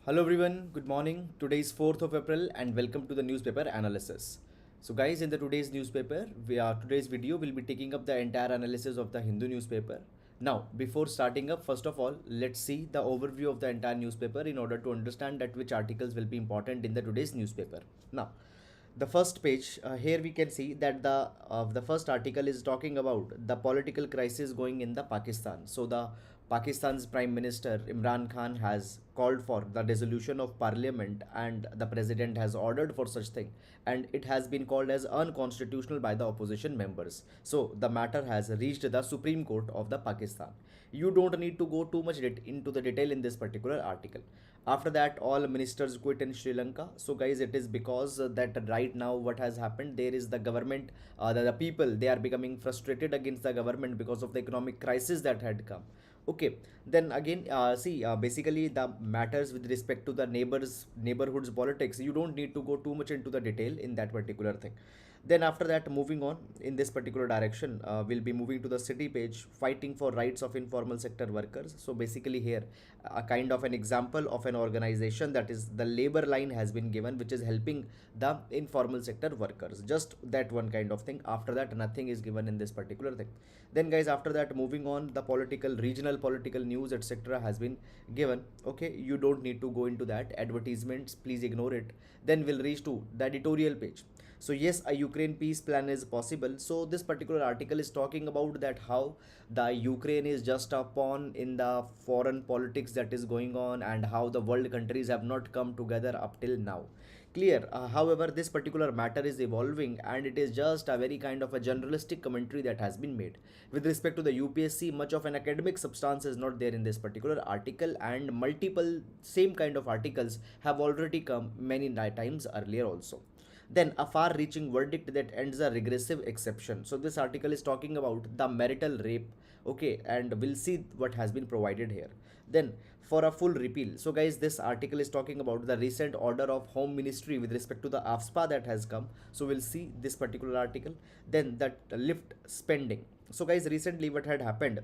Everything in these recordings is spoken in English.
Hello everyone, good morning. Today is 4th of April and welcome to the newspaper analysis. So guys, in the today's newspaper, today's video will be taking up the entire analysis of the Hindu newspaper. Now, before starting up, first of all, let's see the overview of the entire newspaper in order to understand that which articles will be important in the today's newspaper. Now, the first page here we can see that the first article is talking about the political crisis going in the Pakistan. So the Pakistan's Prime Minister Imran Khan has called for the dissolution of parliament and the president has ordered for such thing, and it has been called as unconstitutional by the opposition members. So the matter has reached the Supreme Court of the Pakistan. You don't need to go too much into the detail in this particular article. After that, all ministers quit in Sri Lanka. So guys, it is because that right now what has happened, there is the government, the people, they are becoming frustrated against the government because of the economic crisis that had come. Okay, then again, basically the matters with respect to the neighborhoods politics, you don't need to go too much into the detail in that particular thing. Then after that, moving on in this particular direction, we'll be moving to the city page, fighting for rights of informal sector workers. So basically here, a kind of an example of an organization, that is the labor line, has been given, which is helping the informal sector workers. Just that one kind of thing. After that, nothing is given in this particular thing. Then guys, after that, moving on, the political, regional political news, etc. has been given. Okay, you don't need to go into that. Advertisements, please ignore it. Then we'll reach to the editorial page. So yes, a Ukraine peace plan is possible. So this particular article is talking about that how the Ukraine is just a pawn in the foreign politics that is going on, and how the world countries have not come together up till now. Clear. However, this particular matter is evolving, and it is just a very kind of a generalistic commentary that has been made. With respect to the UPSC, much of an academic substance is not there in this particular article, and multiple same kind of articles have already come many times earlier also. Then a far reaching verdict that ends a regressive exception. So this article is talking about the marital rape. Okay, and we'll see what has been provided here. Then for a full repeal. So guys, this article is talking about the recent order of home ministry with respect to the AFSPA that has come. So we'll see this particular article. Then that lift spending. So guys, recently what had happened,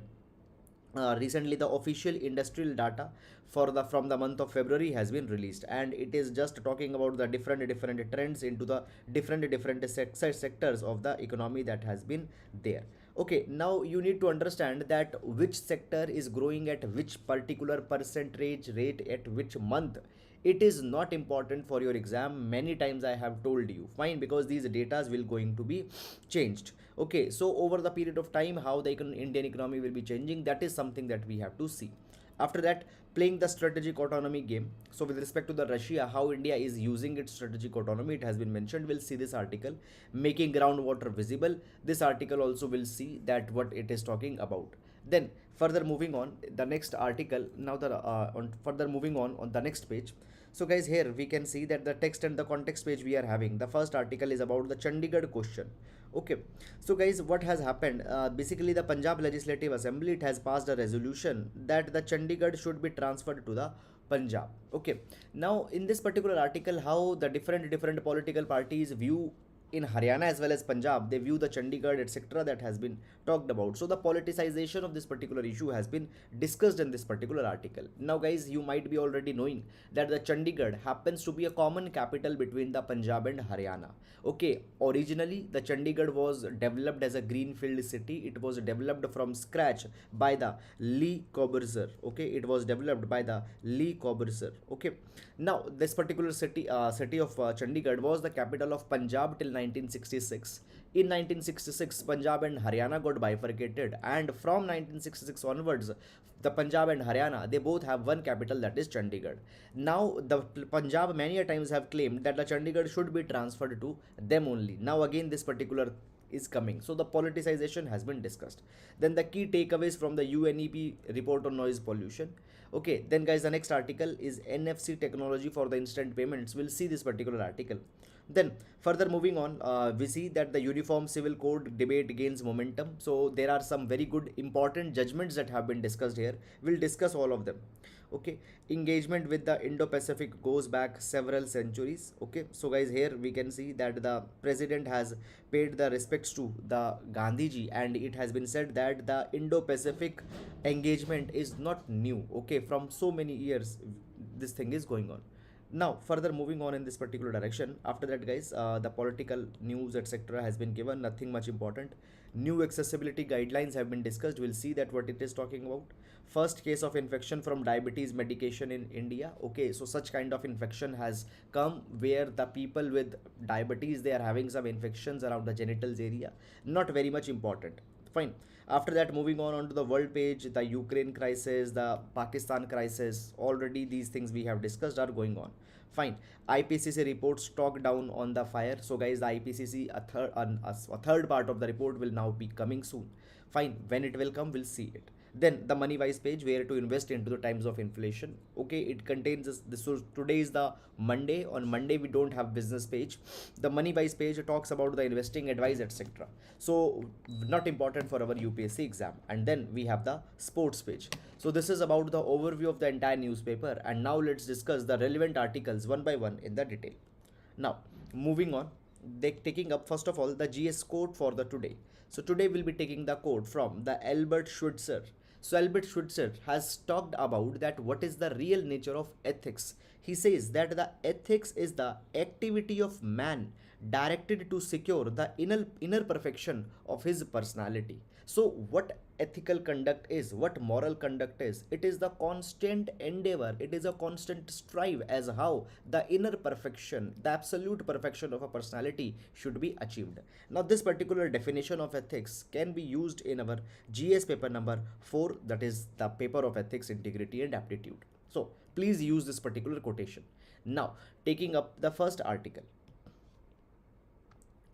recently the official industrial data for the from the month of February has been released, and it is just talking about the different trends into the different sectors of the economy that has been there. Okay, now you need to understand that which sector is growing at which particular percentage rate at which month. It is not important for your exam. Many times I have told you, fine, because these data will going to be changed. Okay, so over the period of time, how the Indian economy will be changing, that is something that we have to see. After that, playing the strategic autonomy game. So with respect to the Russia, how India is using its strategic autonomy, it has been mentioned. We'll see this article. Making groundwater visible. This article also will see that what it is talking about. Then further moving on, the next article, now the on further moving on the next page. So guys, here we can see that the text and the context page we are having. The first article is about the Chandigarh question. Okay, so guys, what has happened, basically the Punjab Legislative Assembly, it has passed a resolution that the Chandigarh should be transferred to the Punjab. Okay, now in this particular article, how the different political parties view in Haryana as well as Punjab, they view the Chandigarh, etc. that has been talked about. So the politicization of this particular issue has been discussed in this particular article. Now guys, you might be already knowing that the Chandigarh happens to be a common capital between the Punjab and Haryana. Okay, originally the Chandigarh was developed as a greenfield city. It was developed from scratch by the Lee Corbusier. Okay, it was developed by the Lee Corbusier. Okay, now this particular city of Chandigarh was the capital of Punjab till 1966. In 1966, Punjab and Haryana got bifurcated, and from 1966 onwards, the Punjab and Haryana, they both have one capital, that is Chandigarh. Now the Punjab many a times have claimed that the Chandigarh should be transferred to them only. Now again this particular is coming. So the politicization has been discussed. Then the key takeaways from the UNEP report on noise pollution. Okay, then guys, the next article is NFC technology for the instant payments. We'll see this particular article. Then further moving on, we see that the uniform civil code debate gains momentum. So there are some very good important judgments that have been discussed here. We'll discuss all of them. Okay, engagement with the Indo-Pacific goes back several centuries. Okay, so guys, here we can see that the president has paid the respects to the Gandhiji, and it has been said that the Indo-Pacific engagement is not new. Okay, from so many years this thing is going on. Now further moving on in this particular direction, after that guys, the political news etc has been given, nothing much important. New accessibility guidelines have been discussed, we'll see that what it is talking about. First case of infection from diabetes medication in India. Okay, so such kind of infection has come where the people with diabetes, they are having some infections around the genitals area, not very much important. Fine. After that, moving on to the world page, the Ukraine crisis, the Pakistan crisis, already these things we have discussed are going on. Fine. IPCC report stock down on the fire. So guys, the IPCC, a third part of the report will now be coming soon. Fine. When it will come, we'll see it. Then the money wise page, where to invest into the times of inflation. Okay, it contains this. So today is the Monday. On Monday we don't have business page. The money wise page talks about the investing advice etc. So not important for our UPSC exam. And then we have the sports page. So this is about the overview of the entire newspaper, and now let's discuss the relevant articles one by one in the detail. Now moving on, they taking up first of all the GS quote for the today. So today we'll be taking the quote from the Albert Schweitzer. So Albert Schweitzer has talked about that what is the real nature of ethics. He says that the ethics is the activity of man directed to secure the inner perfection of his personality. So what ethical conduct is, what moral conduct is, it is the constant endeavor, it is a constant strive as how the inner perfection, the absolute perfection of a personality should be achieved. Now this particular definition of ethics can be used in our GS paper number 4, that is the paper of ethics, integrity and aptitude. So please use this particular quotation. Now taking up the first article.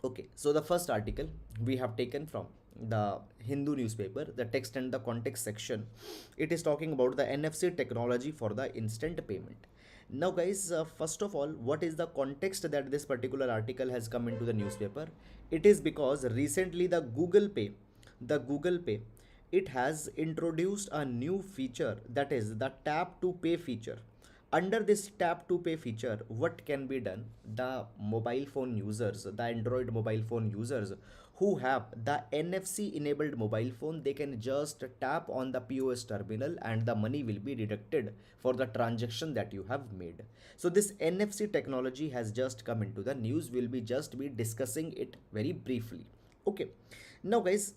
Okay, so the first article we have taken from the Hindu newspaper, the text and the context section. It is talking about the NFC technology for the instant payment. Now guys, first of all, what is the context that this particular article has come into the newspaper? It is because recently the Google Pay, it has introduced a new feature, that is the tap to pay feature. Under this tap to pay feature, what can be done? The mobile phone users, the Android mobile phone users who have the NFC enabled mobile phone, they can just tap on the POS terminal and the money will be deducted for the transaction that you have made. So this NFC technology has just come into the news. We'll be discussing it very briefly. Okay. Now guys,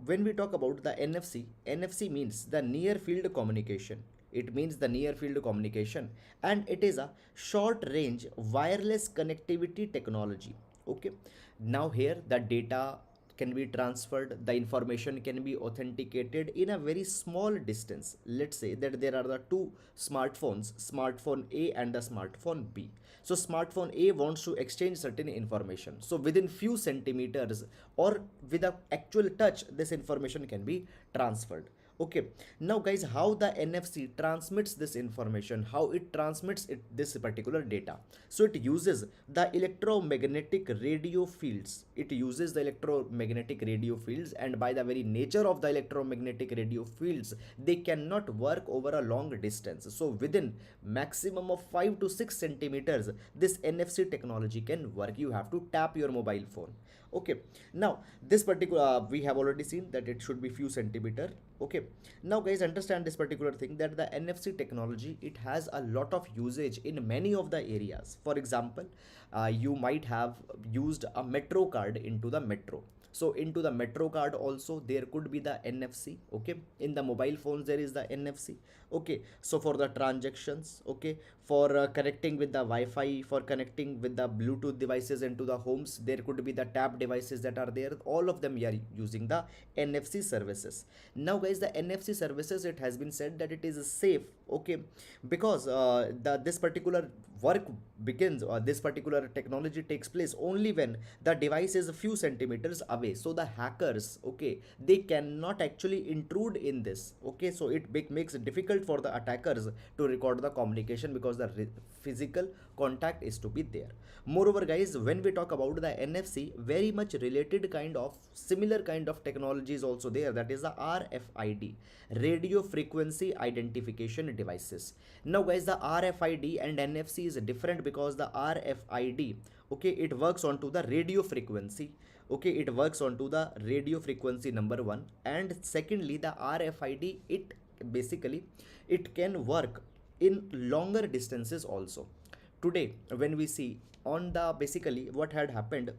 when we talk about the NFC means the near field communication. It means the near field communication, and it is a short range wireless connectivity technology. Okay, now here the data can be transferred, the information can be authenticated in a very small distance. Let's say that there are the two smartphones, smartphone A and the smartphone B. So smartphone A wants to exchange certain information, so within few centimeters or with a actual touch, this information can be transferred. Okay, now guys, how the NFC transmits this information, how it transmits this particular data. So it uses the electromagnetic radio fields. It uses the electromagnetic radio fields, and by the very nature of the electromagnetic radio fields, they cannot work over a long distance. So within maximum of 5 to 6 centimeters, this NFC technology can work. You have to tap your mobile phone. Okay, now this particular we have already seen that it should be few centimeter. Okay, now guys, understand this particular thing, that the NFC technology, it has a lot of usage in many of the areas. For example, you might have used a metro card into the metro. So into the metro card also there could be the NFC. Okay, in the mobile phones there is the NFC. Okay, so for the transactions, okay, for connecting with the Wi-Fi, for connecting with the Bluetooth devices into the homes, there could be the tap devices that are there. All of them we are using the NFC services. Now guys, the NFC services, it has been said that it is safe. Okay, because this particular work begins, or this particular technology takes place only when the device is a few centimeters away. So the hackers, okay, they cannot actually intrude in this. Okay, so it makes it difficult for the attackers to record the communication, because the physical contact is to be there. Moreover guys, when we talk about the NFC, very much related kind of similar kind of technology is also there, that is the RFID, radio frequency identification devices. Now guys, the RFID and NFC is different, because the RFID, okay, it works onto the radio frequency. Okay, it works onto the radio frequency number one, and secondly the RFID, it basically it can work in longer distances also. Today when we see on the basically what had happened,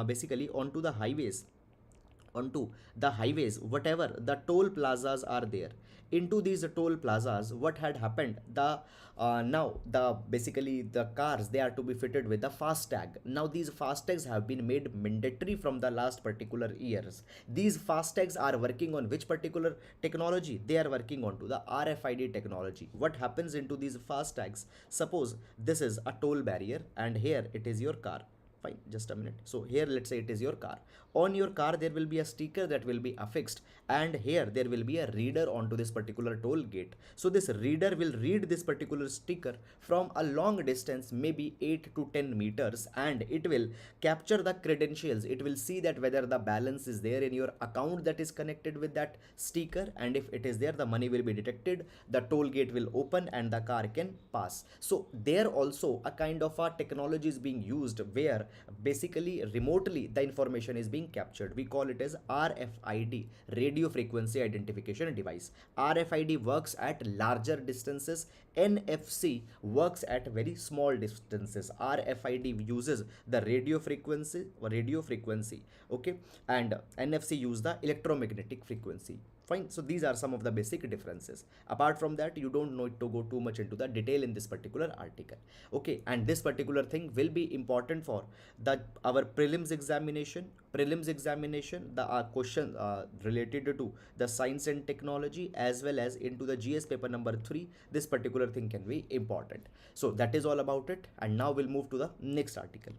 basically onto the highways, whatever the toll plazas are there, into these toll plazas, what had happened, the now the basically the cars, they are to be fitted with the fast tag. Now these fast tags have been made mandatory from the last particular years. These fast tags are working on which particular technology? They are working on to the RFID technology. What happens into these fast tags? Suppose this is a toll barrier and here it is your car. Fine, just a minute. So here let's say it is your car. On your car there will be a sticker that will be affixed, and here there will be a reader onto this particular toll gate. So this reader will read this particular sticker from a long distance, maybe 8 to 10 meters, and it will capture the credentials. It will see that whether the balance is there in your account that is connected with that sticker, and if it is there, the money will be detected, the toll gate will open and the car can pass. So there also a kind of a technology is being used where basically remotely the information is being captured. We call it as RFID, radio frequency identification device. RFID works at larger distances, NFC works at very small distances. RFID uses the radio frequency, okay, and NFC use the electromagnetic frequency. Fine, so these are some of the basic differences. Apart from that, you don't need to go too much into the detail in this particular article. Okay, and this particular thing will be important for the our prelims examination, the question related to the science and technology, as well as into the GS paper number 3. This particular thing can be important. So that is all about it, and now we'll move to the next article.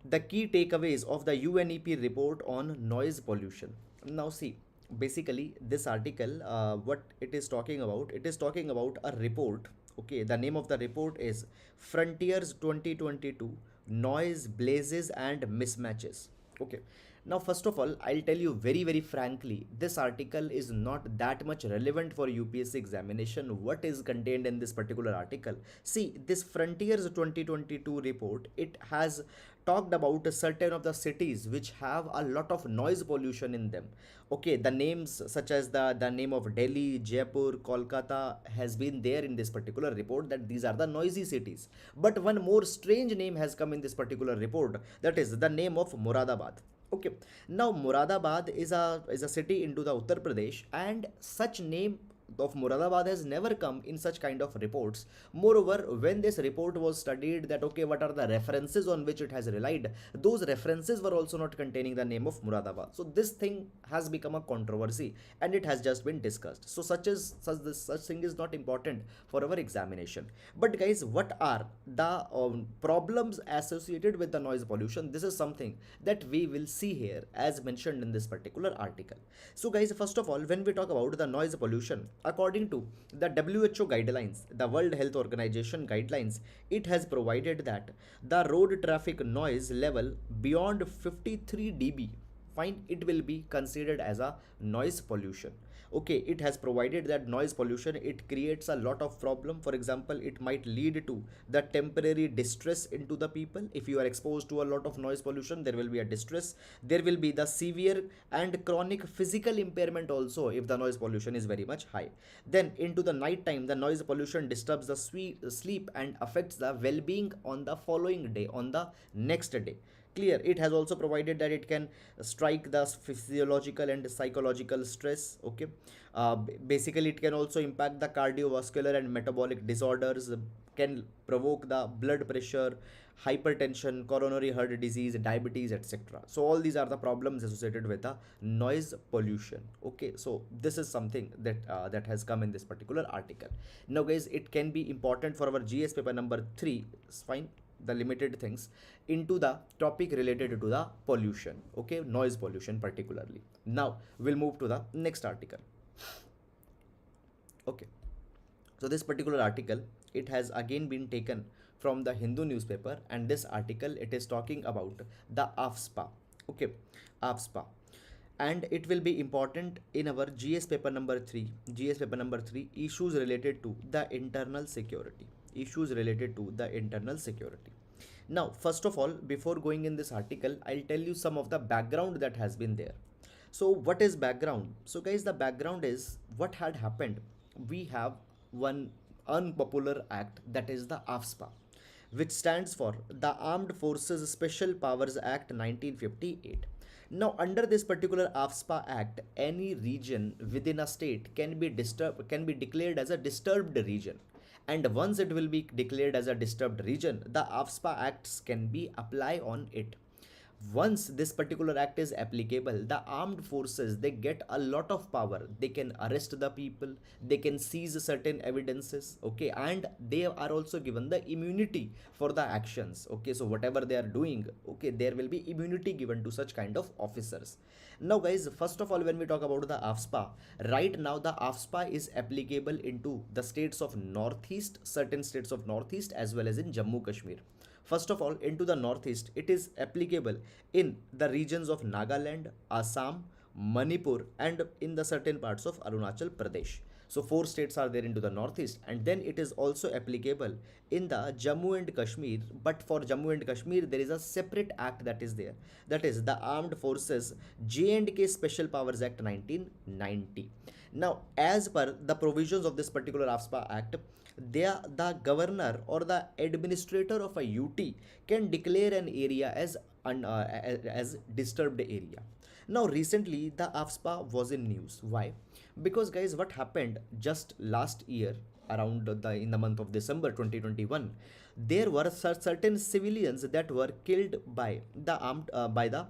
The key takeaways of the UNEP report on noise pollution. Now see, basically this article, what it is talking about, it is talking about a report. Okay, the name of the report is Frontiers 2022 Noise, Blazes and Mismatches. Okay, now first of all, I'll tell you very frankly, this article is not that much relevant for UPSC examination. What is contained in this particular article? See, this Frontiers 2022 report, it has talked about a certain of the cities which have a lot of noise pollution in them. Okay, the names such as the name of Delhi, Jaipur, Kolkata has been there in this particular report, that these are the noisy cities. But one more strange name has come in this particular report, that is the name of Moradabad. Okay, now Moradabad is a city into the Uttar Pradesh, and such name of Moradabad has never come in such kind of reports. Moreover, when this report was studied, that okay, what are the references on which it has relied, those references were also not containing the name of Moradabad. So this thing has become a controversy and it has just been discussed. So such thing is not important for our examination. But guys, what are the problems associated with the noise pollution? This is something that we will see here as mentioned in this particular article. So guys, first of all, when we talk about the noise pollution, according to the WHO guidelines, the World Health Organization guidelines, it has provided that the road traffic noise level beyond 53 dB, fine, it will be considered as a noise pollution. Okay, it has provided that noise pollution, it creates a lot of problem. For example, it might lead to the temporary distress into the people. If you are exposed to a lot of noise pollution, there will be a distress. There will be the severe and chronic physical impairment also if the noise pollution is very much high. Then into the night time, the noise pollution disturbs the sleep and affects the well-being on the following day, on the next day. Clear, it has also provided that it can strike the physiological and psychological stress. Okay, basically it can also impact the cardiovascular and metabolic disorders, can provoke the blood pressure, hypertension, coronary heart disease, diabetes, etc. So all these are the problems associated with the noise pollution. Okay, so this is something that that has come in this particular article. Now guys, it can be important for our GS paper number 3. It's fine, the limited things into the topic related to the pollution. Okay, noise pollution particularly. Now we'll move to the next article. Okay, so this particular article, it has again been taken from the Hindu newspaper, and this article, it is talking about the AFSPA. Okay, AFSPA, and it will be important in our GS paper number 3. GS paper number 3, issues related to the internal security. Issues related to the internal security. Now, first of all, before going in this article, I'll tell you some of the background that has been there. So what is background? So guys, the background is what had happened. We have one unpopular act, that is the AFSPA, which stands for the Armed Forces Special Powers Act 1958. Now, under this particular AFSPA Act, any region within a state can be declared as a disturbed region. And once it will be declared as a disturbed region, the AFSPA Acts can be applied on it. Once this particular act is applicable, the armed forces, they get a lot of power. They can arrest the people, they can seize certain evidences, okay, and they are also given the immunity for the actions, okay. So whatever they are doing, okay, there will be immunity given to such kind of officers. Now guys, first of all, when we talk about the AFSPA, right now the AFSPA is applicable into the states of northeast, certain states of northeast, as well as in Jammu Kashmir. First of all, into the northeast, it is applicable in the regions of Nagaland, Assam, Manipur, and in the certain parts of Arunachal Pradesh. So four states are there into the northeast, and then it is also applicable in the Jammu and Kashmir. But for Jammu and Kashmir, there is a separate act that is there. That is the Armed Forces J&K Special Powers Act 1990. Now, as per the provisions of this particular AFSPA Act, the governor or the administrator of a UT can declare an area as disturbed area. Now recently the AFSPA was in news. Why? Because guys, what happened just last year, around the in the month of December 2021, there were certain civilians that were killed by the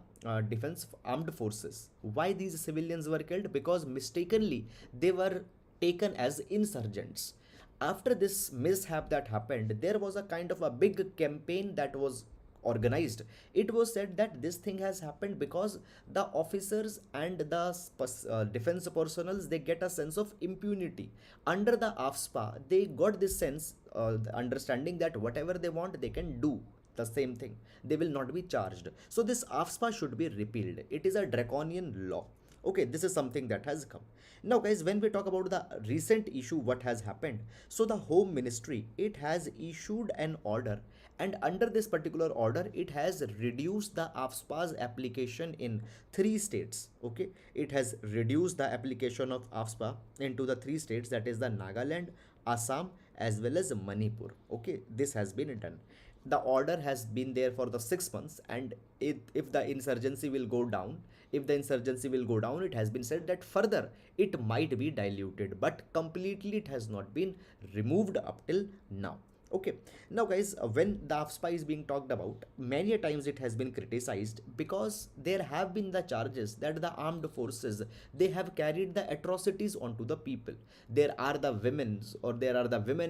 defense armed forces. Why these civilians were killed? Because mistakenly they were taken as insurgents. After this mishap that happened, there was a kind of a big campaign that was organized. It was said that this thing has happened because the officers and the defense personnel, they get a sense of impunity under the AFSPA. They got this sense, the understanding that whatever they want they can do the same thing, they will not be charged. So this AFSPA should be repealed. It is a draconian law. Okay, this is something that has come. Now guys, when we talk about the recent issue, what has happened, so the Home Ministry, it has issued an order, and under this particular order it has reduced the AFSPA's application in three states. Okay, it has reduced the application of AFSPA into the three states, that is the Nagaland, Assam, as well as Manipur. Okay, this has been done. The order has been there for the 6 months, and if the insurgency will go down, it has been said that further it might be diluted, but completely it has not been removed up till now. Okay, now guys, when the AFSPA is being talked about, many a times it has been criticized because there have been the charges that the armed forces, they have carried the atrocities onto the people. There are the women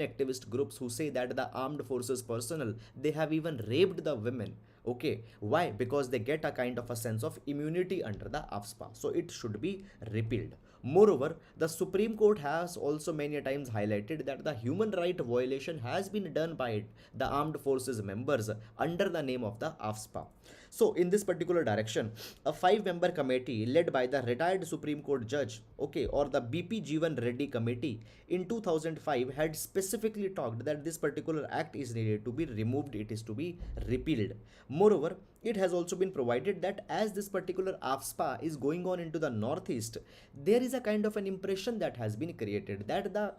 activist groups who say that the armed forces personnel, they have even raped the women. Okay, why? Because they get a kind of a sense of immunity under the AFSPA, so it should be repealed. Moreover, the Supreme Court has also many times highlighted that the human right violation has been done by the armed forces members under the name of the AFSPA. So in this particular direction, a 5-member committee led by the retired Supreme Court judge, okay, or the BP Jeevan Reddy committee in 2005 had specifically talked that this particular act is needed to be removed, it is to be repealed. Moreover, it has also been provided that as this particular AFSPA is going on into the northeast, there is a kind of an impression that has been created that the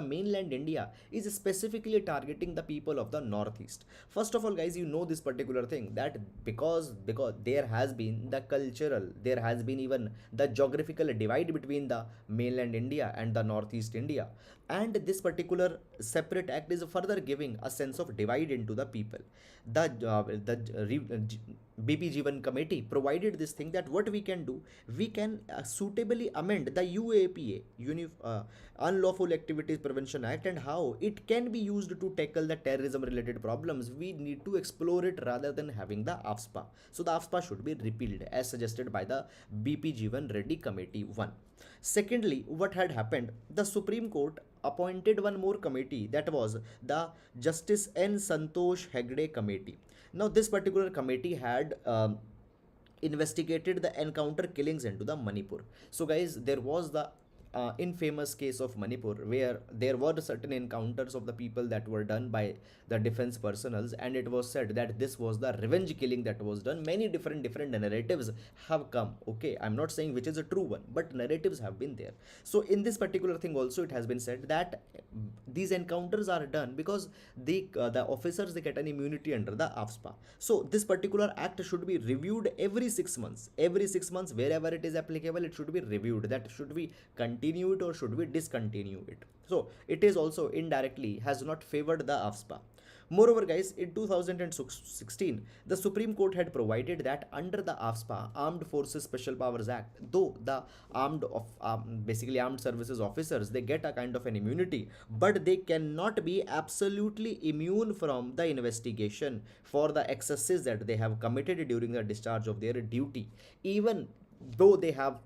mainland India is specifically targeting the people of the northeast. First of all guys, you know this particular thing, that because there has been the cultural, there has been even the geographical divide between the mainland India and the northeast India, and this particular separate act is further giving a sense of divide into the people. The BP Jeevan committee provided this thing that what we can do, we can suitably amend the UAPA, Unlawful Activities Prevention Act, and how it can be used to tackle the terrorism related problems. We need to explore it rather than having the AFSPA. So the AFSPA should be repealed as suggested by the BP Jeevan Reddy Committee 1. Secondly, what had happened, the Supreme Court appointed one more committee, that was the Justice N. Santosh Hegde Committee. Now this particular committee had investigated the encounter killings into the Manipur. So guys, there was the infamous case of Manipur, where there were certain encounters of the people that were done by the defense personals, and it was said that this was the revenge killing that was done. Many different narratives have come. Okay, I'm not saying which is a true one, but narratives have been there. So in this particular thing also, it has been said that these encounters are done because the officers, they get an immunity under the AFSPA. So this particular act should be reviewed every 6 months. Every 6 months, wherever it is applicable, it should be reviewed. That should we continue it or should we discontinue it? So it is also indirectly has not favored the AFSPA. Moreover, guys, in 2016, the Supreme Court had provided that under the AFSPA, Armed Forces Special Powers Act, though the basically armed services officers, they get a kind of an immunity, but they cannot be absolutely immune from the investigation for the excesses that they have committed during the discharge of their duty, even though they have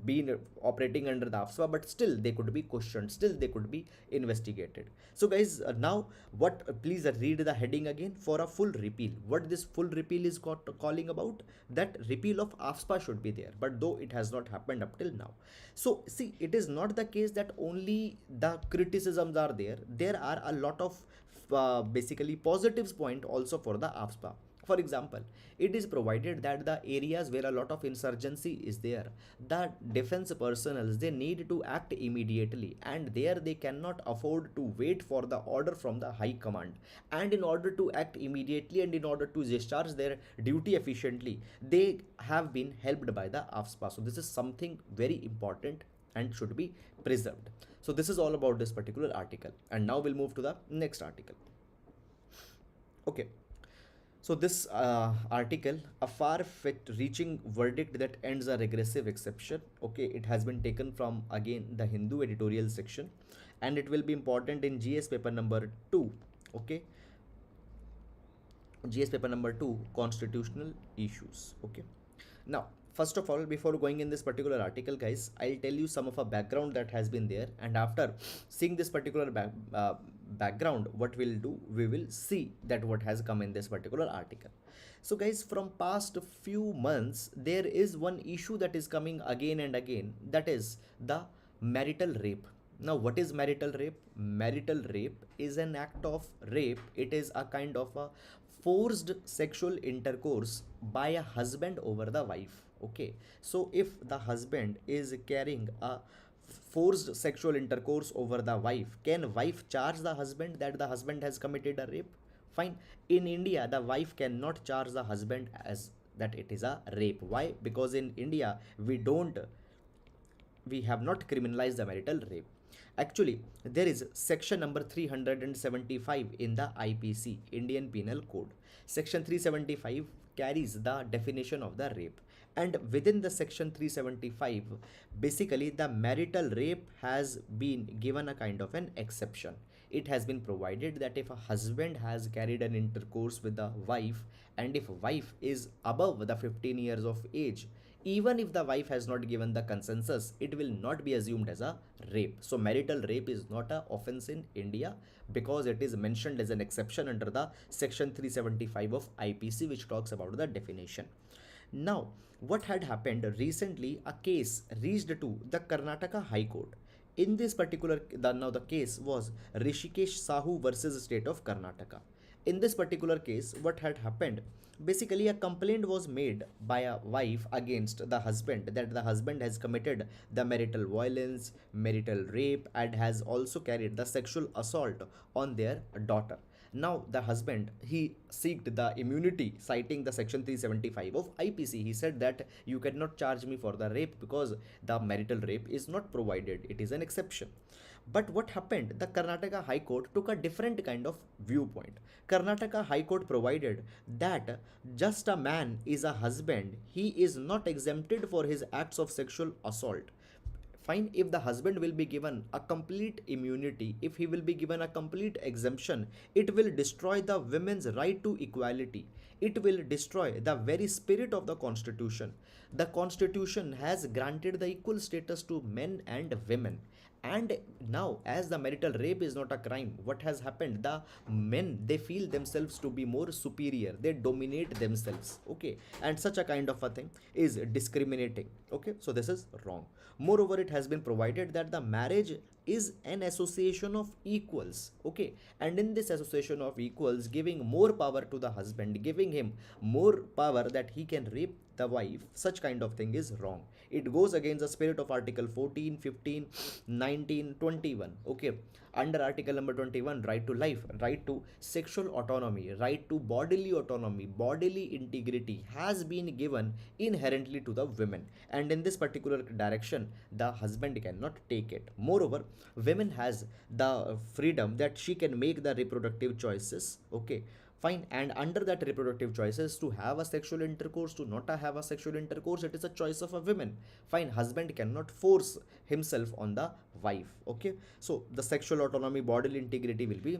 been operating under the AFSPA, but still they could be questioned, still they could be investigated. So guys, now what, please read the heading again for a full repeal. What this full repeal is calling about, that repeal of AFSPA should be there, but though it has not happened up till now. So see, it is not the case that only the criticisms are there. There are a lot of basically positives point also for the AFSPA. For example, it is provided that the areas where a lot of insurgency is there, the defense personnel, they need to act immediately, and there they cannot afford to wait for the order from the high command. And in order to act immediately and in order to discharge their duty efficiently, they have been helped by the AFSPA. So this is something very important and should be preserved. So this is all about this particular article, and now we'll move to the next article. Okay. So this article, a far-fetched reaching verdict that ends a regressive exception. Okay, it has been taken from again the Hindu editorial section, and it will be important in GS paper number 2. Okay, GS paper number 2, constitutional issues. Okay, now first of all, before going in this particular article, guys, I'll tell you some of a background that has been there, and after seeing this particular background, what we'll do, we will see that what has come in this particular article. So guys, from past few months, there is one issue that is coming again and again, that is the marital rape. Now what is marital rape? Marital rape is an act of rape. It is a kind of a forced sexual intercourse by a husband over the wife. Okay, so if the husband is carrying a forced sexual intercourse over the wife, can wife charge the husband that the husband has committed a rape? Fine. In India, the wife cannot charge the husband as that it is a rape. Why? Because in India, we have not criminalized the marital rape. Actually, there is section number 375 in the IPC, Indian Penal Code. Section 375 carries the definition of the rape, and within the section 375, basically the marital rape has been given a kind of an exception. It has been provided that if a husband has carried an intercourse with the wife, and if wife is above the 15 years of age, even if the wife has not given the consensus, it will not be assumed as a rape. So marital rape is not a offense in India, because it is mentioned as an exception under the section 375 of IPC, which talks about the definition. Now what had happened recently, a case reached to the Karnataka High Court. In this particular, now the case was Rishikesh Sahu versus state of Karnataka. In this particular case, what had happened, basically a complaint was made by a wife against the husband, that the husband has committed the marital violence, marital rape, and has also carried the sexual assault on their daughter. Now the husband, he sought the immunity, citing the section 375 of IPC. He said that you cannot charge me for the rape because the marital rape is not provided, it is an exception. But what happened? The Karnataka High Court took a different kind of viewpoint. Karnataka High Court provided that just a man is a husband, he is not exempted for his acts of sexual assault. Fine, if the husband will be given a complete immunity, if he will be given a complete exemption, it will destroy the women's right to equality. It will destroy the very spirit of the constitution. The constitution has granted the equal status to men and women, And now, as the marital rape is not a crime, what has happened? The men, they feel themselves to be more superior, they dominate themselves, okay, and such a kind of a thing is discriminating, okay, so this is wrong. Moreover, it has been provided that the marriage is an association of equals, okay, and in this association of equals, giving more power to the husband, giving him more power that he can rape the wife, such kind of thing is wrong. It goes against the spirit of article 14, 15, 19, 21, okay. Under article number 21, right to life, right to sexual autonomy, right to bodily autonomy, bodily integrity has been given inherently to the women, and in this particular direction the husband cannot take it. Moreover, women has the freedom that she can make the reproductive choices, okay, fine, and under that reproductive choices, to have a sexual intercourse, to not have a sexual intercourse, it is a choice of a woman, fine. Husband cannot force himself on the wife, okay. So the sexual autonomy, bodily integrity will be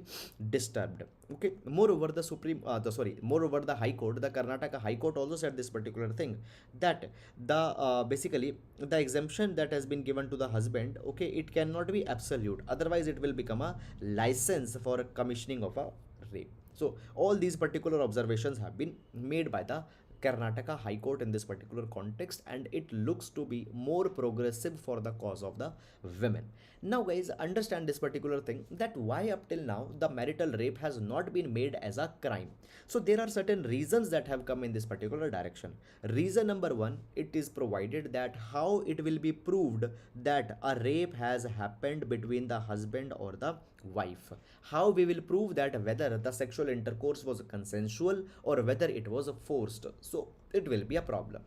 disturbed, okay. Moreover, the moreover, the high court, the Karnataka high court also said this particular thing, that the basically the exemption that has been given to the husband, okay, it cannot be absolute, otherwise it will become a license for commissioning of a rape. So all these particular observations have been made by the Karnataka High Court in this particular context, and it looks to be more progressive for the cause of the women. Now, guys, understand this particular thing, that why up till now the marital rape has not been made as a crime. So there are certain reasons that have come in this particular direction. Reason number one, it is provided that how it will be proved that a rape has happened between the husband or the wife. How we will prove that whether the sexual intercourse was consensual or whether it was forced. So it will be a problem.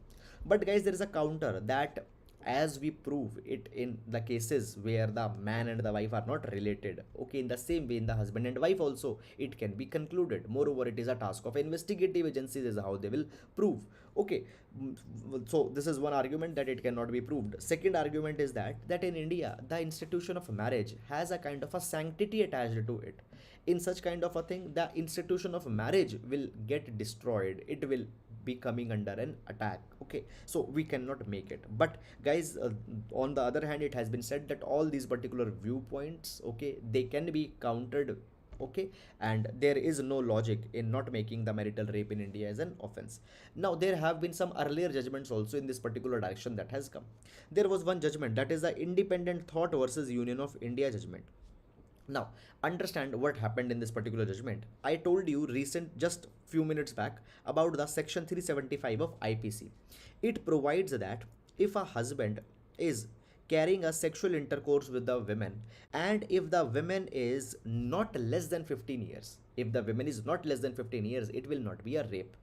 But guys, there is a counter, that as we prove it in the cases where the man and the wife are not related, okay, in the same way in the husband and wife also it can be concluded. Moreover, it is a task of investigative agencies is how they will prove, okay. So this is one argument, that it cannot be proved. Second argument is that in India the institution of marriage has a kind of a sanctity attached to it. In such kind of a thing, the institution of marriage will get destroyed, it will be coming under an attack, okay, so we cannot make it. But guys, on the other hand, it has been said that all these particular viewpoints, okay, they can be countered, okay, and there is no logic in not making the marital rape in India as an offense. Now, there have been some earlier judgments also in this particular direction that has come. There was one judgment, that is the Independent Thought versus Union of India judgment. Now, understand what happened in this particular judgment. I told you recent, just few minutes back, about the section 375 of IPC. It provides that if a husband is carrying a sexual intercourse with the women, and if the woman is not less than 15 years, if the woman is not less than 15 years, it will not be a rape.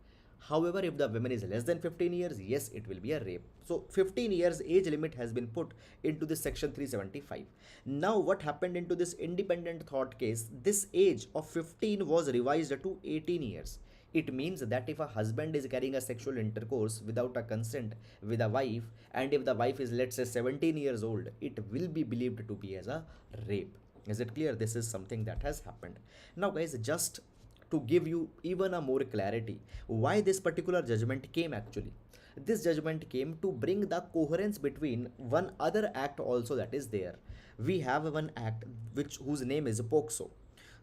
However, if the woman is less than 15 years, yes, it will be a rape. So 15 years age limit has been put into this section 375. Now what happened into this independent thought case, this age of 15 was revised to 18 years. It means that if a husband is carrying a sexual intercourse without a consent with a wife, and if the wife is, let's say, 17 years old, it will be believed to be as a rape. Is it clear? This is something that has happened. Now guys, just to give you even a more clarity, why this particular judgment came actually. This judgment came to bring the coherence between one other act also that is there. We have one act whose name is POCSO,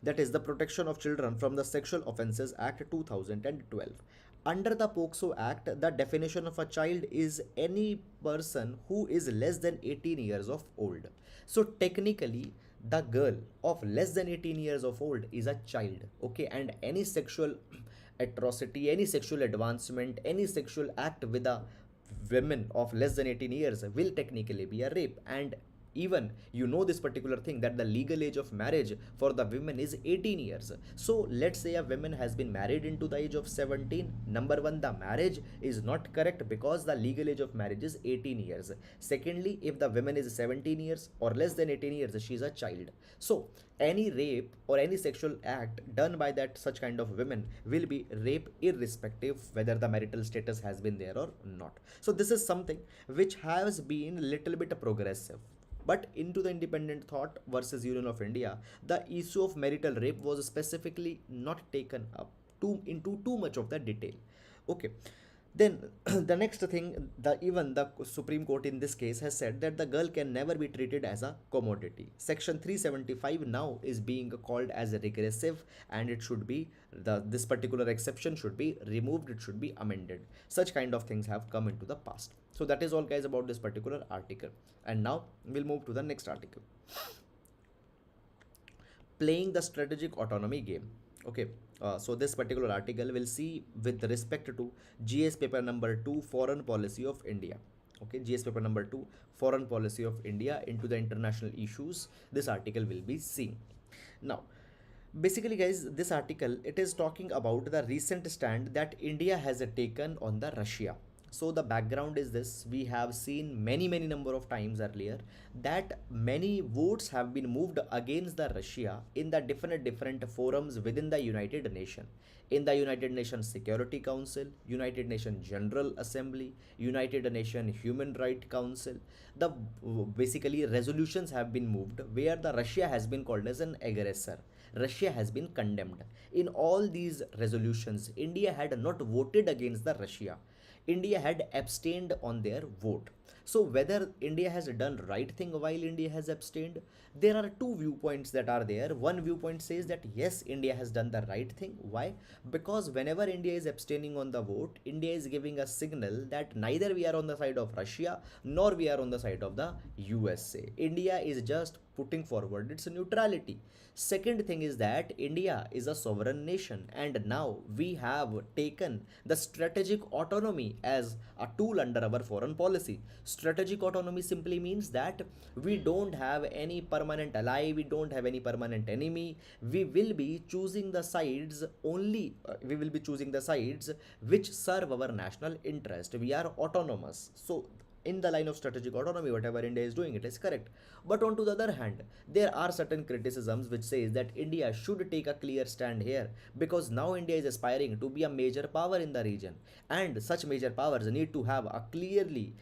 that is the Protection of Children from the Sexual Offences Act 2012. Under the POCSO Act, the definition of a child is any person who is less than 18 years of old. So technically, the girl of less than 18 years of old is a child, okay, and any sexual atrocity, any sexual advancement, any sexual act with a women of less than 18 years will technically be a rape. And even you know this particular thing, that the legal age of marriage for the women is 18 years. So let's say a woman has been married into the age of 17. Number one, the marriage is not correct because the legal age of marriage is 18 years. Secondly, if the woman is 17 years or less than 18 years, she is a child. So any rape or any sexual act done by that such kind of women will be rape, irrespective whether the marital status has been there or not. So this is something which has been little bit progressive. But into the Independent Thought versus Union of India, the issue of marital rape was specifically not taken up into too much of the detail. Okay. Then the next thing, the even the Supreme Court in this case has said that the girl can never be treated as a commodity. Section 375 now is being called as regressive, and it should be, this particular exception should be removed, it should be amended. Such kind of things have come into the past. So that is all, guys, about this particular article. And now we'll move to the next article, playing the strategic autonomy game. Okay, so this particular article will see with respect to GS paper number 2, foreign policy of India. Okay, GS paper number 2, foreign policy of India into the international issues, this article will be seen. Now, basically, guys, this article, it is talking about the recent stand that India has taken on the Russia. So the background is this: we have seen many number of times earlier that many votes have been moved against the Russia in the different forums within the United Nations, in the United Nations Security Council, United Nations General Assembly, United Nations Human Rights Council. The basically resolutions have been moved where the Russia has been called as an aggressor. Russia has been condemned. In all these resolutions, India had not voted against the Russia. India had abstained on their vote. So whether India has done right thing while India has abstained, there are two viewpoints that are there. One viewpoint says that yes, India has done the right thing. Why? Because whenever India is abstaining on the vote, India is giving a signal that neither we are on the side of Russia nor we are on the side of the USA. India is just putting forward its neutrality. Second thing is that India is a sovereign nation, and now we have taken the strategic autonomy as a tool under our foreign policy. Strategic autonomy simply means that we don't have any permanent ally, we don't have any permanent enemy. We will be choosing the sides only, we will be choosing the sides which serve our national interest. We are autonomous. So in the line of strategic autonomy, whatever India is doing, it is correct. But on to the other hand, there are certain criticisms which says that India should take a clear stand here, because now India is aspiring to be a major power in the region, and such major powers need to have a clearly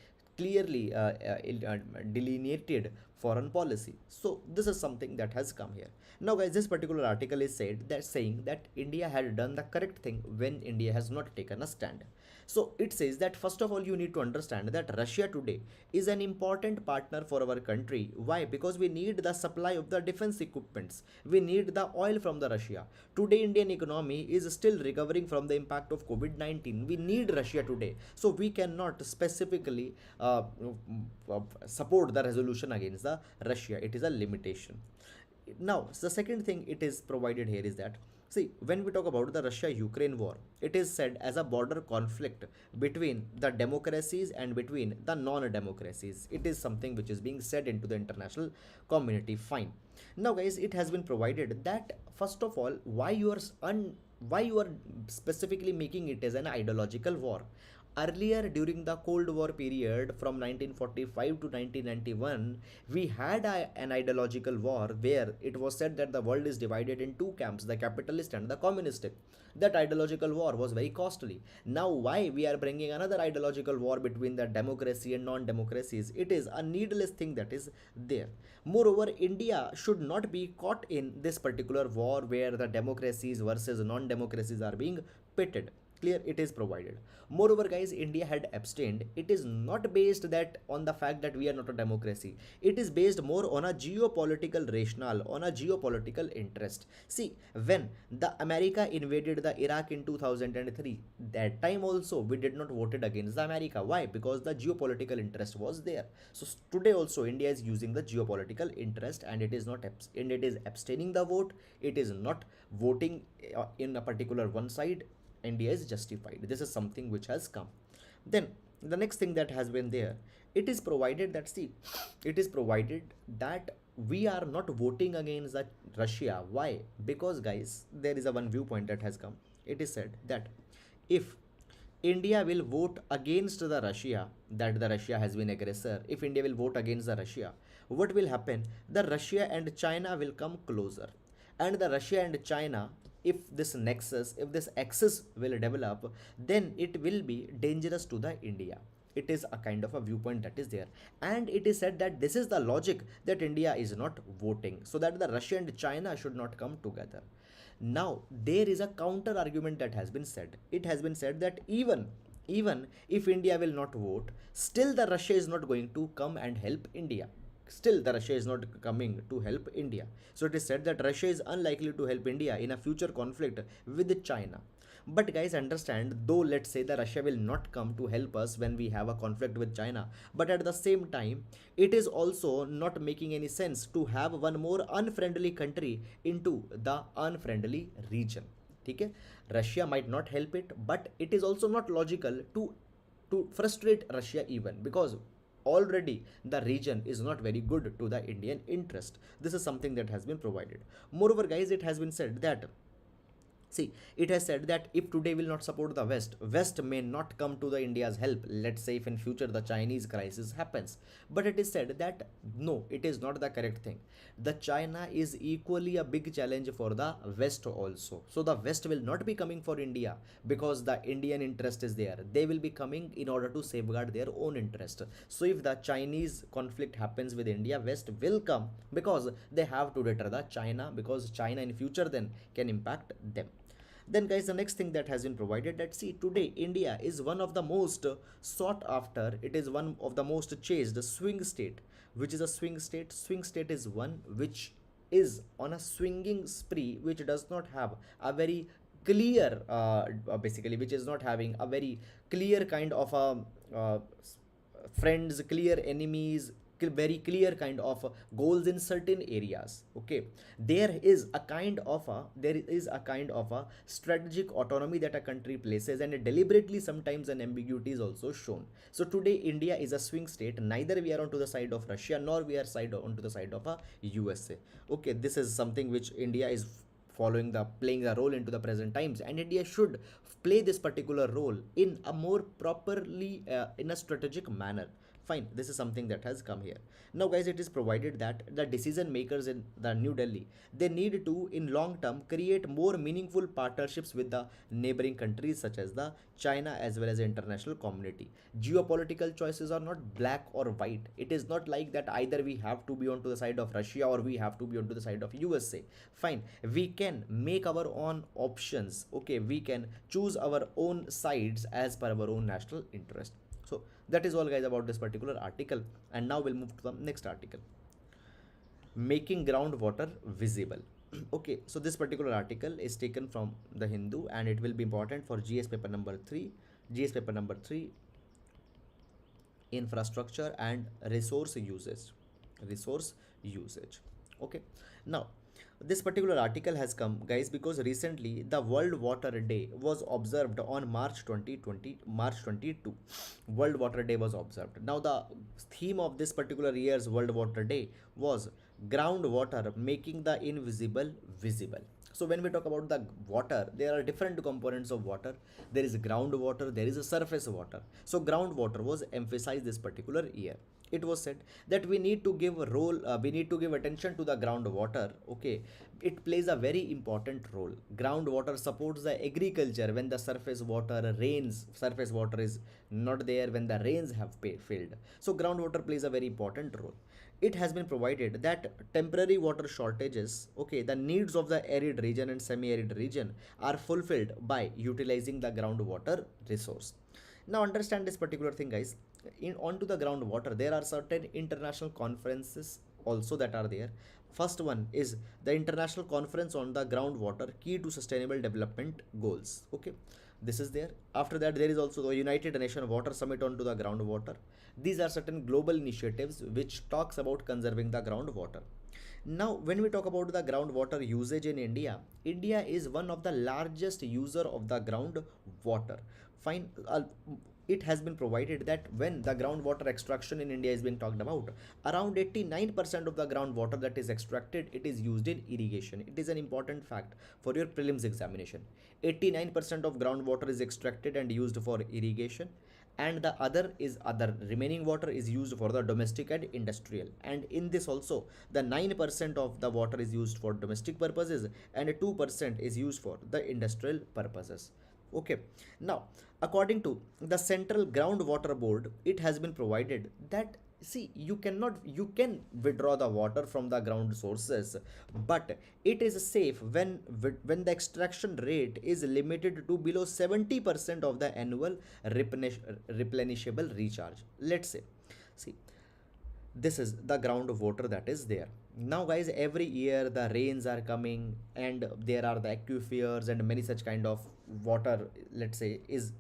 delineated foreign policy. So this is something that has come here. Now, guys, this particular article is said that saying that India had done the correct thing when India has not taken a stand. So it says that first of all, you need to understand that Russia today is an important partner for our country. Why? Because we need the supply of the defense equipments. We need the oil from the Russia. Today, Indian economy is still recovering from the impact of COVID-19. We need Russia today. So we cannot specifically support the resolution against the Russia. It is a limitation. Now, the second thing it is provided here is that, see, when we talk about the Russia Ukraine war, it is said as a border conflict between the democracies and between the non democracies. It is something which is being said into the international community. Fine. Now, guys, it has been provided that first of all, why you are specifically making it as an ideological war. Earlier, during the Cold War period from 1945 to 1991, we had an ideological war where it was said that the world is divided in two camps, the capitalist and the communistic. That ideological war was very costly. Now, why we are bringing another ideological war between the democracy and non-democracies? It is a needless thing that is there. Moreover, India should not be caught in this particular war where the democracies versus non-democracies are being pitted. Clear? It is provided. Moreover, guys, India had abstained. It is not based that on the fact that we are not a democracy. It is based more on a geopolitical rationale, on a geopolitical interest. See, when the America invaded the Iraq in 2003, that time also we did not voted against the America. Why? Because the geopolitical interest was there. So today also India is using the geopolitical interest, and it is not and it is abstaining the vote. It is not voting in a particular one side. India is justified. This is something which has come. Then the next thing that has been there, it is provided that, see, it is provided that we are not voting against the Russia. Why? Because, guys, there is a one viewpoint that has come. It is said that if India will vote against the Russia, that the Russia has been aggressor, if India will vote against the Russia, what will happen? The Russia and China will come closer, and the Russia and China, if this nexus, if this axis will develop, then it will be dangerous to the India. It is a kind of a viewpoint that is there, and it is said that this is the logic that India is not voting, so that the Russia and China should not come together. Now there is a counter argument that has been said. It has been said that even Even if India will not vote, still the Russia is not going to come and help India. Still, the Russia is not coming to help India. So it is said that Russia is unlikely to help India in a future conflict with China. But guys, understand, though let's say that Russia will not come to help us when we have a conflict with China, but at the same time, it is also not making any sense to have one more unfriendly country into the unfriendly region. Okay? Russia might not help it, but it is also not logical to frustrate Russia even, because already the region is not very good to the Indian interest. This is something that has been provided. Moreover, guys, it has been said that, see, it has said that if today will not support the West may not come to the India's help. Let's say if in future the Chinese crisis happens. But it is said that no, it is not the correct thing. The China is equally a big challenge for the West also. So the West will not be coming for India because the Indian interest is there. They will be coming in order to safeguard their own interest. So if the Chinese conflict happens with India, West will come because they have to deter the China, because China in future then can impact them. Then guys, the next thing that has been provided, that see, today India is one of the most sought after, it is one of the most chased swing state. Which is a swing state? Swing state is one which is on a swinging spree, which does not have a very clear basically, which is not having a very clear kind of a friends, clear enemies, very clear kind of goals in certain areas. Okay, there is a kind of a strategic autonomy that a country places, and deliberately sometimes an ambiguity is also shown. So today India is a swing state, neither we are onto the side of Russia nor we are side onto the side of a USA. Okay, this is something which India is following the playing the role into the present times, and India should play this particular role in a more properly in a strategic manner. Fine, this is something that has come here. Now guys, it is provided that the decision makers in the New Delhi, they need to in long term create more meaningful partnerships with the neighboring countries such as the China as well as the international community. Geopolitical choices are not black or white. It is not like that either we have to be onto the side of Russia or we have to be onto the side of USA. Fine, we can make our own options. Okay, we can choose our own sides as per our own national interest. So that is all guys about this particular article, and now we'll move to the next article, making groundwater visible. Okay, so this particular article is taken from the Hindu, and it will be important for GS paper number 3. GS paper number 3, infrastructure and resource usage. Okay, now this particular article has come guys because recently the World Water Day was observed on March 22. World Water Day was observed. Now the theme of this particular year's World Water Day was groundwater, making the invisible visible. So when we talk about the water, there are different components of water. There is groundwater, there is a surface water. So groundwater was emphasized this particular year. It was said that we need to give a role, we need to give attention to the groundwater. Okay, it plays a very important role. Groundwater supports the agriculture when the surface water is not there, when the rains have failed. So groundwater plays a very important role. It has been provided that temporary water shortages, okay, the needs of the arid region and semi-arid region are fulfilled by utilizing the groundwater resource. Now understand this particular thing guys. In onto the groundwater, there are certain international conferences also that are there. First one is the International Conference on the Groundwater, Key to Sustainable Development Goals. Okay, this is there. After that, there is also the United Nations Water Summit onto the groundwater. These are certain global initiatives which talks about conserving the groundwater. Now, when we talk about the groundwater usage in India, India is one of the largest user of the groundwater. Fine, it has been provided that when the groundwater extraction in India is being talked about, around 89% of the groundwater that is extracted, it is used in irrigation. It is an important fact for your prelims examination. 89% of groundwater is extracted and used for irrigation, and the other remaining water is used for the domestic and industrial. And in this also, the 9% of the water is used for domestic purposes and 2% is used for the industrial purposes. Okay, now according to the Central Groundwater Board, it has been provided that See, you can withdraw the water from the ground sources, but it is safe when the extraction rate is limited to below 70% of the annual replenishable recharge. Let's say, see, this is the groundwater that is there. Now guys, every year the rains are coming and there are the aquifers and many such kind of water, let's say, is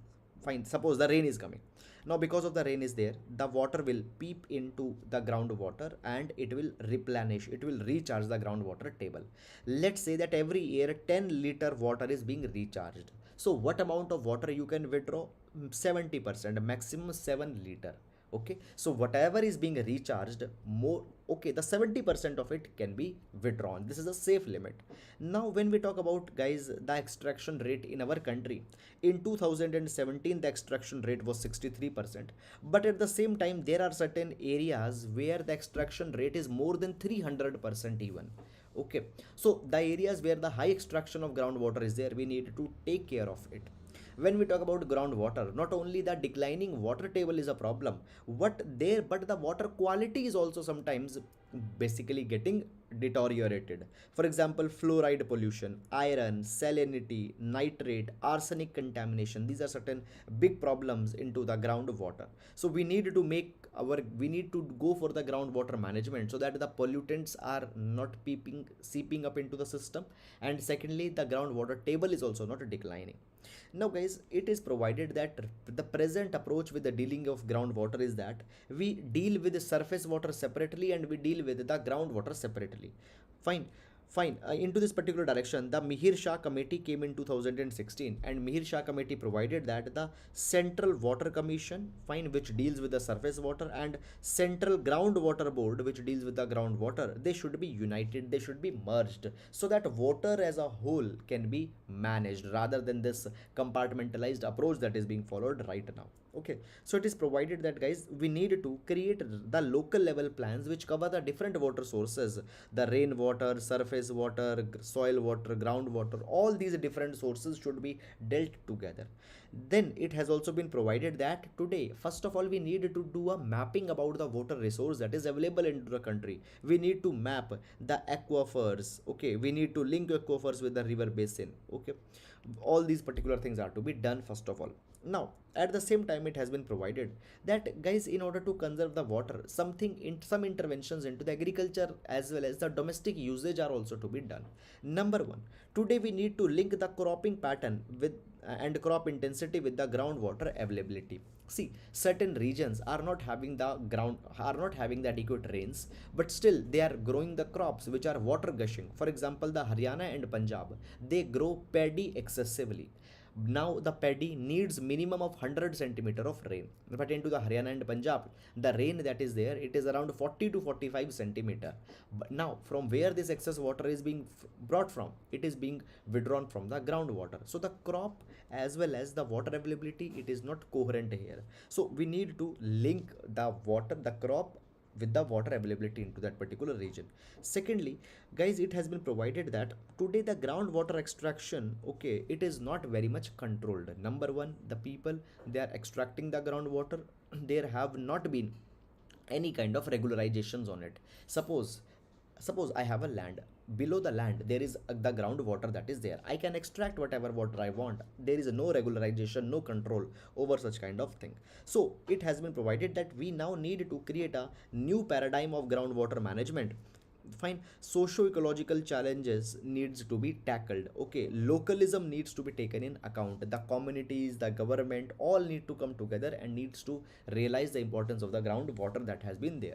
fine. Suppose the rain is coming. Now because of the rain is there, the water will peep into the groundwater and it will replenish, it will recharge the groundwater table. Let's say that every year 10-liter water is being recharged. So what amount of water you can withdraw? 70%, maximum 7 liter. Okay, so whatever is being recharged more, okay, the 70% of it can be withdrawn. This is a safe limit. Now when we talk about, guys, the extraction rate in our country, in 2017 the extraction rate was 63%, but at the same time there are certain areas where the extraction rate is more than 300% even. Okay, so the areas where the high extraction of groundwater is there, we need to take care of it. When we talk about groundwater, not only the declining water table is a problem, but the water quality is also sometimes basically getting deteriorated. For example, fluoride pollution, iron, salinity, nitrate, arsenic contamination, these are certain big problems into the groundwater. So we need to go for the groundwater management so that the pollutants are not seeping up into the system, and secondly the groundwater table is also not declining. Now guys, it is provided that the present approach with the dealing of groundwater is that we deal with the surface water separately and we deal with the groundwater separately. Fine. Fine. Into this particular direction, the Mihir Shah committee came in 2016, and Mihir Shah committee provided that the Central Water Commission, fine, which deals with the surface water, and Central Groundwater Board, which deals with the groundwater, they should be united, they should be merged, so that water as a whole can be managed rather than this compartmentalized approach that is being followed right now. Okay, so it is provided that, guys, we need to create the local level plans which cover the different water sources, the rainwater, surface water, soil water, groundwater, all these different sources should be dealt together. Then it has also been provided that today, first of all, we need to do a mapping about the water resource that is available in the country. We need to map the aquifers. Okay, we need to link aquifers with the river basin. Okay, all these particular things are to be done first of all. Now at the same time, it has been provided that, guys, in order to conserve the water, some interventions into the agriculture as well as the domestic usage are also to be done. Number one, today we need to link the cropping pattern with and crop intensity with the groundwater availability. See, certain regions are not having the adequate rains, but still they are growing the crops which are water gushing. For example, the Haryana and Punjab, they grow paddy excessively. Now the paddy needs minimum of 100 centimeter of rain, but into the Haryana and Punjab, the rain that is there, it is around 40 to 45 centimeter. But now from where this excess water is being brought from, it is being withdrawn from the groundwater. So the crop as well as the water availability, it is not coherent here. So we need to link the water, the crop with the water availability into that particular region. Secondly, guys, it has been provided that today the groundwater extraction, okay, it is not very much controlled. Number one, the people, they are extracting the groundwater, there have not been any kind of regularizations on it. Suppose I have a land. Below the land there is the groundwater that is there, I can extract whatever water I want. There is no regularization, no control over such kind of thing. So it has been provided that we now need to create a new paradigm of groundwater management. Fine, socio-ecological challenges needs to be tackled. Okay, localism needs to be taken in account. The communities, the government, all need to come together and needs to realize the importance of the groundwater that has been there.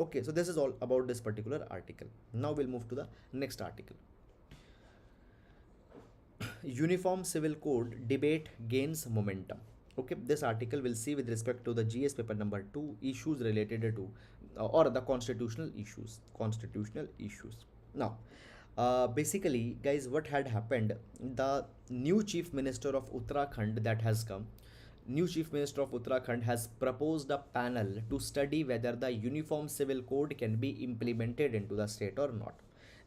Okay, so this is all about this particular article. Now we'll move to the next article. Uniform Civil Code debate gains momentum. Okay, this article will see with respect to the GS paper number 2 issues related to or the constitutional issues. Now basically, guys, what had happened, the new chief minister of Uttarakhand that has come, new chief minister of Uttarakhand has proposed a panel to study whether the uniform civil code can be implemented into the state or not.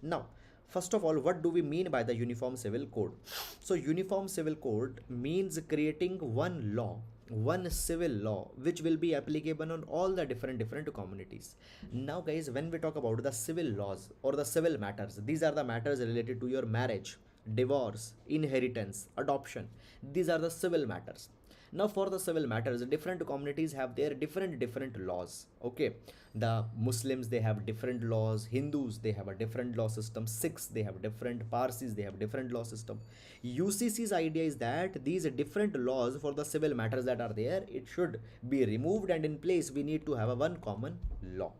Now, first of all, what do we mean by the uniform civil code? So uniform civil code means creating one law one civil law which will be applicable on all the different communities. Now guys, when we talk about the civil laws or the civil matters, these are the matters related to your marriage, divorce, inheritance, adoption. These are the civil matters. Now for the civil matters, different communities have their different laws. Okay, the Muslims, they have different laws, Hindus, they have a different law system, Sikhs, they have different, Parsis, they have different law system. UCC's idea is that these different laws for the civil matters that are there, it should be removed, and in place we need to have a one common law.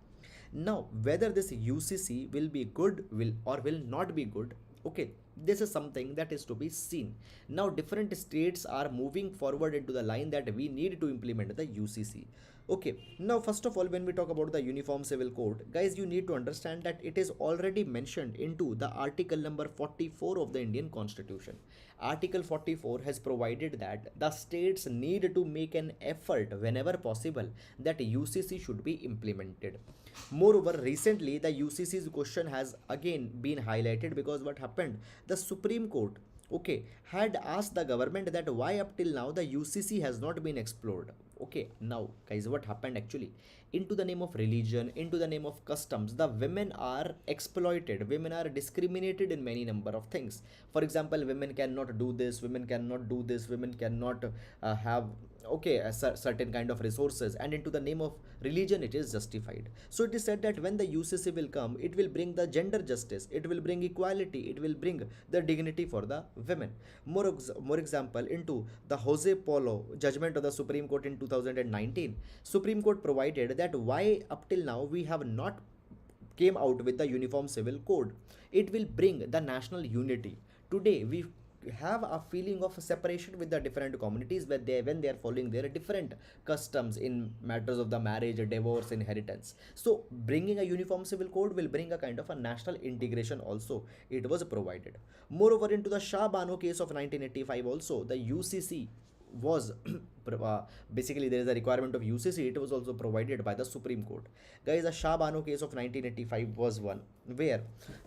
Now whether this UCC will be good, will or will not be good, okay, this is something that is to be seen. Now different states are moving forward into the line that we need to implement the UCC. Okay, now first of all, when we talk about the uniform civil code, guys, you need to understand that it is already mentioned into the article number 44 of the Indian Constitution. Article 44 has provided that the states need to make an effort whenever possible that UCC should be implemented. Moreover, recently the UCC's question has again been highlighted because what happened? The Supreme Court, okay, had asked the government that why up till now the UCC has not been explored. Okay, now guys, what happened actually? Into the name of religion, into the name of customs, the women are exploited, women are discriminated in many number of things. For example, women cannot do this, women cannot do this, women cannot have, okay, a certain kind of resources, and into the name of religion it is justified. So it is said that when the UCC will come, it will bring the gender justice, it will bring equality, it will bring the dignity for the women. More example, into the Jose Polo judgment of the Supreme Court in 2019, Supreme Court provided that why up till now we have not came out with the uniform civil code. It will bring the national unity. Today we have a feeling of separation with the different communities where they, when they are following their different customs in matters of the marriage, divorce, inheritance. So bringing a uniform civil code will bring a kind of a national integration also, it was provided. Moreover, into the Shah Bano case of 1985 also, the UCC was basically there is a requirement of UCC, it was also provided by the Supreme Court. Guys, the Shah Bano case of 1985 was one where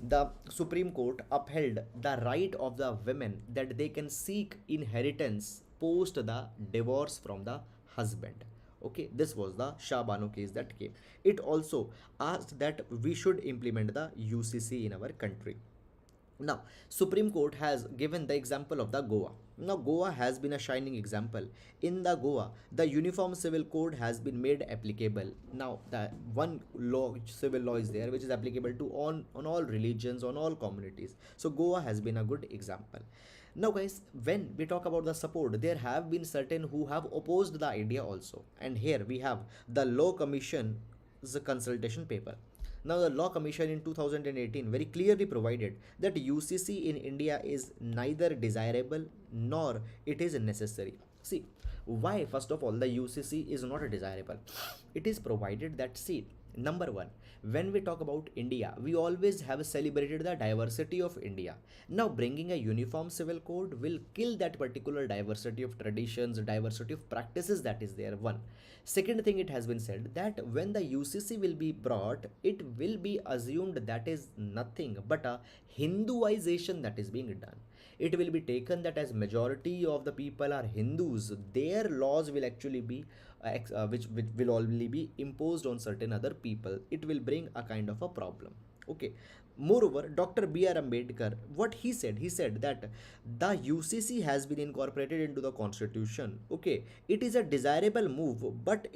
the Supreme Court upheld the right of the women that they can seek inheritance post the divorce from the husband. Okay, this was the Shah Bano case that came. It also asked that we should implement the UCC in our country. Now, Supreme Court has given the example of the Goa. Now, Goa has been a shining example. In the Goa, the Uniform Civil Code has been made applicable. Now, the one law, civil law is there, which is applicable to on all religions, on all communities. So, Goa has been a good example. Now, guys, when we talk about the support, there have been certain who have opposed the idea also. And here we have the Law Commission's consultation paper. Now, the Law Commission in 2018 very clearly provided that UCC in India is neither desirable nor it is necessary. See, why? First of all, the UCC is not desirable. It is provided that, see, number one, when we talk about India, we always have celebrated the diversity of India. Now, bringing a uniform civil code will kill that particular diversity of traditions, diversity of practices that is there. One. Second thing, it has been said that when the UCC will be brought, it will be assumed that is nothing but a Hinduization that is being done. It will be taken that as majority of the people are Hindus, their laws will actually be which will only be imposed on certain other people. It will bring a kind of a problem. Okay. Moreover, Dr. B.R. Ambedkar, what he said that the UCC has been incorporated into the constitution. Okay, it is a desirable move, but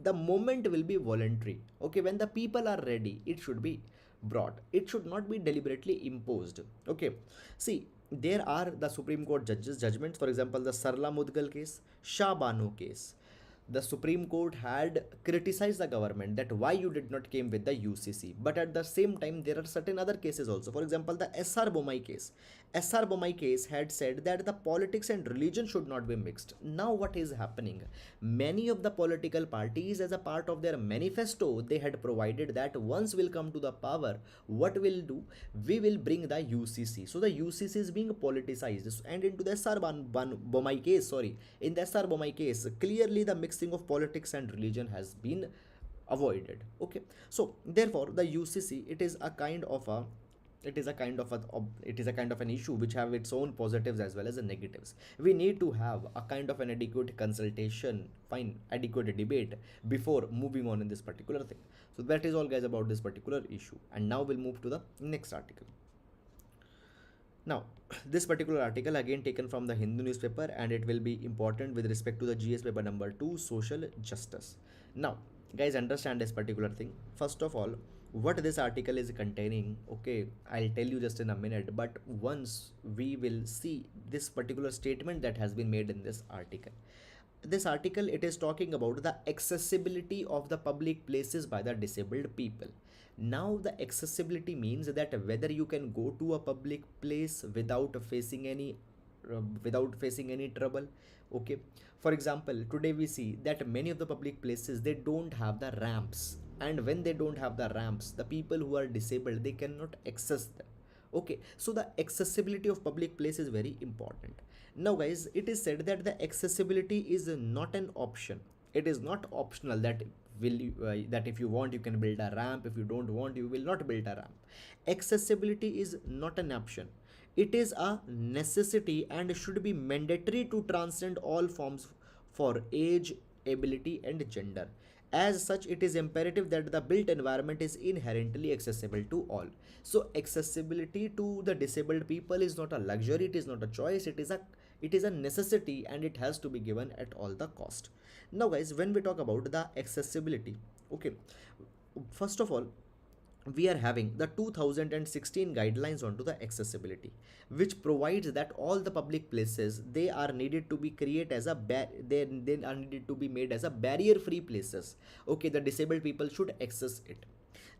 the moment will be voluntary. Okay, when the people are ready, it should be brought. It should not be deliberately imposed. Okay, see, there are the Supreme Court judgments. For example, the Sarla Mudgal case, Shah Bano case, the Supreme Court had criticized the government that why you did not came with the UCC. But at the same time, there are certain other cases also. For example, the SR Bomai case. SR Bomai case had said that the politics and religion should not be mixed. Now what is happening? Many of the political parties, as a part of their manifesto, they had provided that once we'll come to the power, what we'll do? We will bring the UCC. So the UCC is being politicized. And into the SR Bomai case, sorry, in the SR Bomai case, clearly the mixing of politics and religion has been avoided. Okay, so therefore the UCC, it is a kind of a it is a kind of it is a kind of an issue which have its own positives as well as the negatives. We need to have a kind of an adequate consultation, fine, adequate debate before moving on in this particular thing. So that is all guys about this particular issue, and now we'll move to the next article. Now, this particular article again taken from the Hindu newspaper, and it will be important with respect to the GS paper number 2, social justice. Now, guys, understand this particular thing. First of all, what this article is containing, okay, I'll tell you just in a minute, but once we will see this particular statement that has been made in this article. This article, it is talking about the accessibility of the public places by the disabled people. Now the accessibility means that whether you can go to a public place without facing any trouble. Okay, for example, today we see that many of the public places, they don't have the ramps, and when they don't have the ramps, the people who are disabled, they cannot access them. Okay, so the accessibility of public place is very important. Now guys, it is said that the accessibility is not an option. It is not optional that that if you want you can build a ramp, if you don't want you will not build a ramp. Accessibility is not an option. It is a necessity and should be mandatory to transcend all forms for age, ability and gender. As such, it is imperative that the built environment is inherently accessible to all. So accessibility to the disabled people is not a luxury, it is not a choice, it is a necessity, and it has to be given at all the cost. Now guys, when we talk about the accessibility, okay, first of all, we are having the 2016 guidelines onto the accessibility, which provides that all the public places, they are needed to be create as a they are needed to be made as a barrier free places. Okay, the disabled people should access it.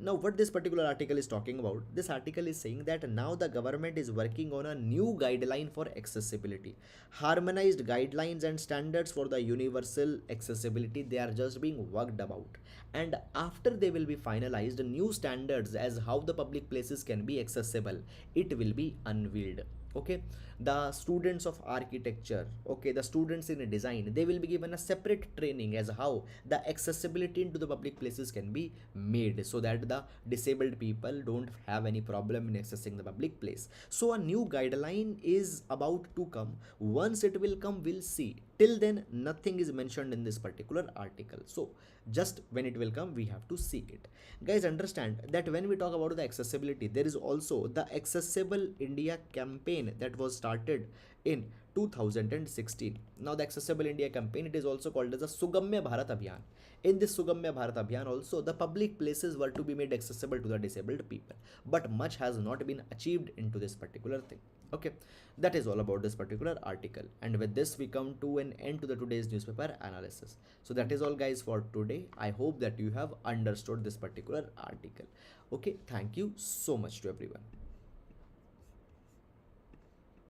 Now what this particular article is talking about, this article is saying that now the government is working on a new guideline for accessibility. Harmonized guidelines and standards for the universal accessibility, they are just being worked about, and after they will be finalized, new standards as how the public places can be accessible, it will be unveiled. Okay, the students of architecture, okay, the students in design, they will be given a separate training as how the accessibility into the public places can be made, so that the disabled people don't have any problem in accessing the public place. So a new guideline is about to come. Once it will come, we'll see. Till then, nothing is mentioned in this particular article. So just when it will come, we have to see it. Guys, understand that when we talk about the accessibility, there is also the Accessible India campaign that was started in 2016. Now the Accessible India campaign, it is also called as the Sugamya Bharat Abhiyan. In this Sugamya Bharat Abhiyan also, the public places were to be made accessible to the disabled people, but much has not been achieved into this particular thing. Okay, that is all about this particular article, and with this we come to an end to the today's newspaper analysis. So that is all guys for today. I hope that you have understood this particular article. Okay, thank you so much to everyone.